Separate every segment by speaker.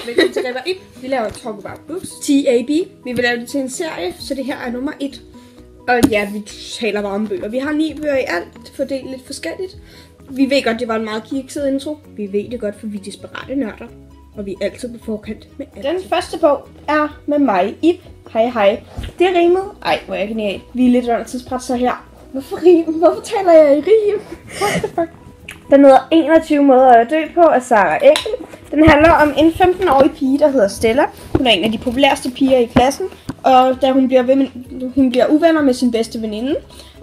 Speaker 1: Velkommen til Ripper Ip. Vi laver Talk About Books. TAB. Vi vil lave det til en serie, så det her er nummer 1. Og ja, vi taler bare om bøger. Vi har 9 bøger i alt, fordelt lidt forskelligt. Vi ved godt, det var en meget kikset intro. Vi ved det godt, for vi er desperate nørder. Og vi er altid på forkant med alt. Den første bog er med mig, Ip. Hej hej. Det er rimet. Ej, hvor er jeg genial. Vi er lidt under tidspres så her. Hvorfor rim? Hvorfor taler jeg i rim? What the fuck? Den hedder 21 måder at dø på af Sarah Eckel. Den handler om en 15-årig pige, der hedder Stella. Hun er en af de populærste piger i klassen. Og da hun bliver uvenner med sin bedste veninde.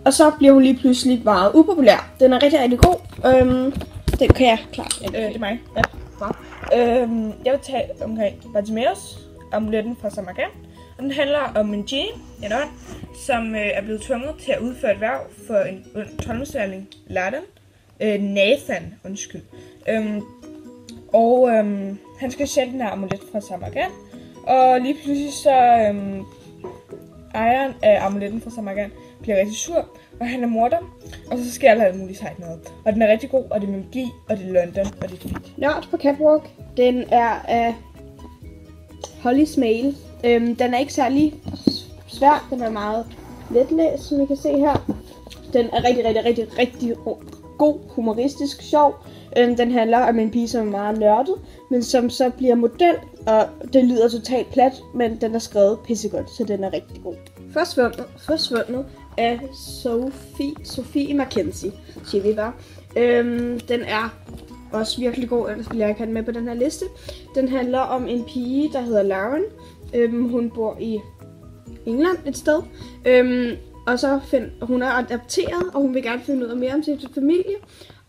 Speaker 1: Og så bliver hun lige pludselig meget upopulær. Den er rigtig, rigtig god. Den kan jeg klart.
Speaker 2: Det er mig. Ja. Jeg vil tale omkring Bartimeus, amuletten fra Samarkand. Og den handler om en genie, en ånd, som er blevet tvunget til at udføre et værv for en troldmandslærling, Nathan, undskyld. Han skal sælge den her amulet fra Samarkand. Og lige pludselig så ejeren af amuletten fra Samarkand bliver rigtig sur, og han er morder. Og så sker der alt muligt sejt noget. Og den er rigtig god, og det er med magi, og det er London, og det er fint.
Speaker 1: Nørd på Catwalk. Den er af Holly Smale. Den er ikke særlig svær. Den er meget letlæst, som I kan se her. Den er rigtig god, humoristisk, sjov. Den handler om en pige, som er meget nørdet, men som så bliver model, og det lyder totalt plat, men den er skrevet pissegodt, så den er rigtig god. Forsvundet af Sophie Mackenzie, siger vi bare. Den er også virkelig god, ellers vil jeg ikke have den med på den her liste. Den handler om en pige, der hedder Lauren. Hun bor i England et sted. Og så hun er adopteret, og hun vil gerne finde ud af mere om sin familie.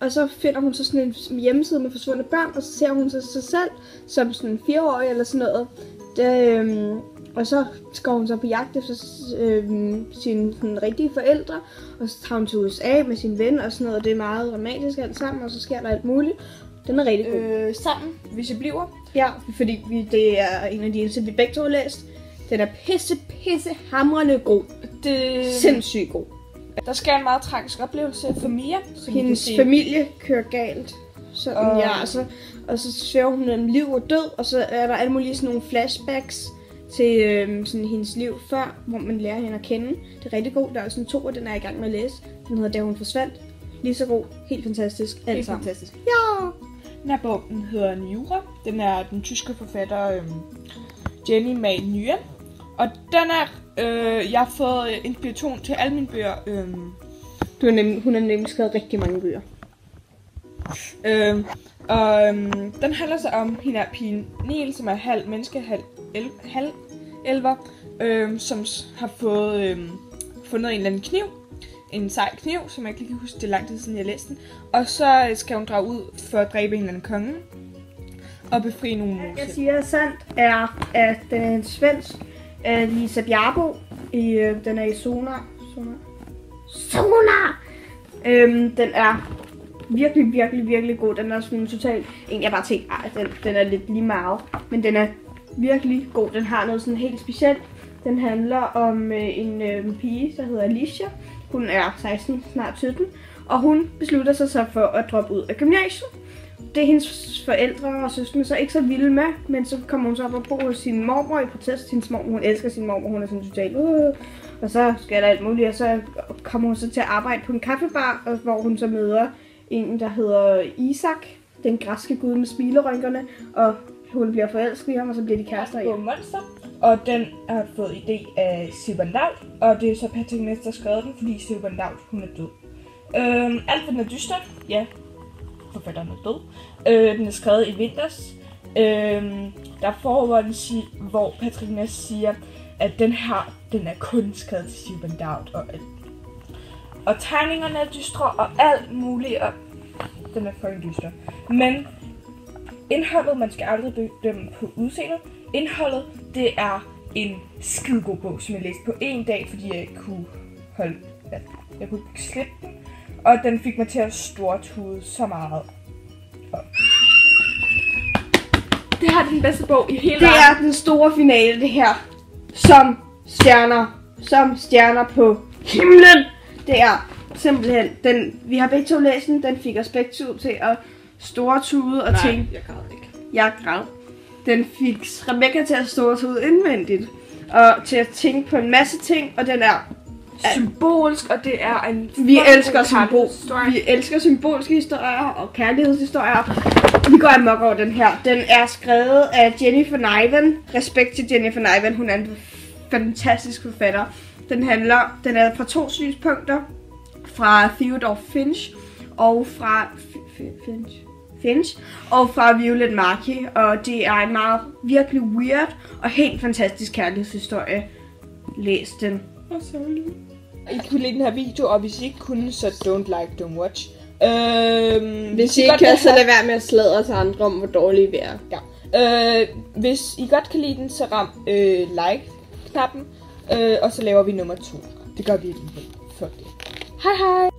Speaker 1: Og så finder hun så sådan en hjemmeside med forsvundne børn, og så ser hun sig selv som sådan en 4-årig eller sådan noget. Og så går hun så på jagt efter sine rigtige forældre, og så tager hun til USA med sin ven og sådan noget. Det er meget dramatisk alt sammen, og så sker der alt muligt. Den er rigtig god.
Speaker 2: Sammen, hvis jeg bliver.
Speaker 1: Ja, fordi det er en af de eneste, vi begge to har læst. Den er pisse hamrende god. Sindssygt god.
Speaker 2: Der sker en meget tragisk oplevelse for Mia.
Speaker 1: Hendes familie kører galt. Sådan, ja, og så svæver hun mellem liv og død, og så er der alle mulige sådan nogle flashbacks til sådan hendes liv før, hvor man lærer hende at kende. Det er rigtig god. Der er også en 2, og den er i gang med at læse. Den hedder Da hun forsvandt. Lige så god. Helt fantastisk.
Speaker 2: Helt fantastisk.
Speaker 1: Ja!
Speaker 2: Den her bog, den hedder Njura. Den er den tyske forfatter Jenny May Nye. Og den er, jeg har fået inspiration til alle mine bøger.
Speaker 1: Hun har nemlig skrevet rigtig mange bøger.
Speaker 2: Den handler så om hende her pigen Niel, som er halv menneske, halv elver, som har fået fundet en eller anden kniv. En sej kniv, som jeg ikke kan huske, det er lang tid siden jeg læste den. Og så skal hun drage ud for at dræbe en eller anden konge og befri nogle muser.
Speaker 1: Jeg siger sandt er, at den er en svensk Lisa Bjarbo. Den er i Sonar. Den er virkelig god. Den er sådan totalt... Jeg bare tænkte, den er lidt lige meget. Men den er virkelig god. Den har noget sådan helt specielt. Den handler om en pige, der hedder Alicia. Hun er 16, snart 17. Og hun beslutter sig så for at droppe ud af gymnasiet. Det er hendes forældre og søskende så ikke så vilde med, men så kommer hun så op og bo hos sin mormor i protest. Hendes mormor, hun elsker sin mormor, hun er sådan totalt og så sker der alt muligt, og så kommer hun så til at arbejde på en kaffebar, hvor hun så møder en, der hedder Isak, den græske gud med smilerynkerne, og hun bliver forelsket i ham, og så bliver de kærester i.
Speaker 2: Monster, og den har fået idé af Silvan Daut, og det er så Patrick Ness, der har skrevet den, fordi Silvan Daut, hun er død. Alt for den er dystert, ja. Forfatteren er død. Den er skrevet i vinters. Der er forordet, hvor Patrick Ness siger, at den er kun skrevet til Silvan Daut og tegningerne er dystre og alt muligt, og den er fucking dyster. Men indholdet, man skal aldrig bedømme på udseendet. Indholdet, det er en skidegod bog, som jeg læste på en dag, fordi jeg ikke kunne jeg kunne ikke slippe den. Og den fik mig til at stortude så meget. Det her er den bedste bog i hele verden.
Speaker 1: Det er den store finale, det her. Som stjerner på himlen. Det er simpelthen, vi har begge to læst den fik os begge to til at store tude og ting.
Speaker 3: jeg græd ikke.
Speaker 1: Jeg græd. Den fik Rebecca til at stå ud indvendigt. Og til at tænke på en masse ting. Og den er
Speaker 2: symbolsk, og det er en...
Speaker 1: Vi elsker symbolske historier og kærlighedshistorier. Vi går amok over den her. Den er skrevet af Jennifer Niven. Respekt til Jennifer Niven. Hun er en fantastisk forfatter. Den er fra 2 synspunkter. Fra Theodore Finch og fra Finch og fra Violet Markey. Og det er en meget virkelig weird og helt fantastisk kærlighedshistorie. Læs den.
Speaker 2: I kunne lide den her video, og hvis I ikke kunne, så don't like, don't watch.
Speaker 3: Hvis I ikke kan, så lad være med at sladre til andre om, hvor dårlige vi er.
Speaker 2: Ja. Hvis I godt kan lide den, så ram like-knappen, og så laver vi nummer 2. Det gør vi alligevel. Fuck det. Hej hej!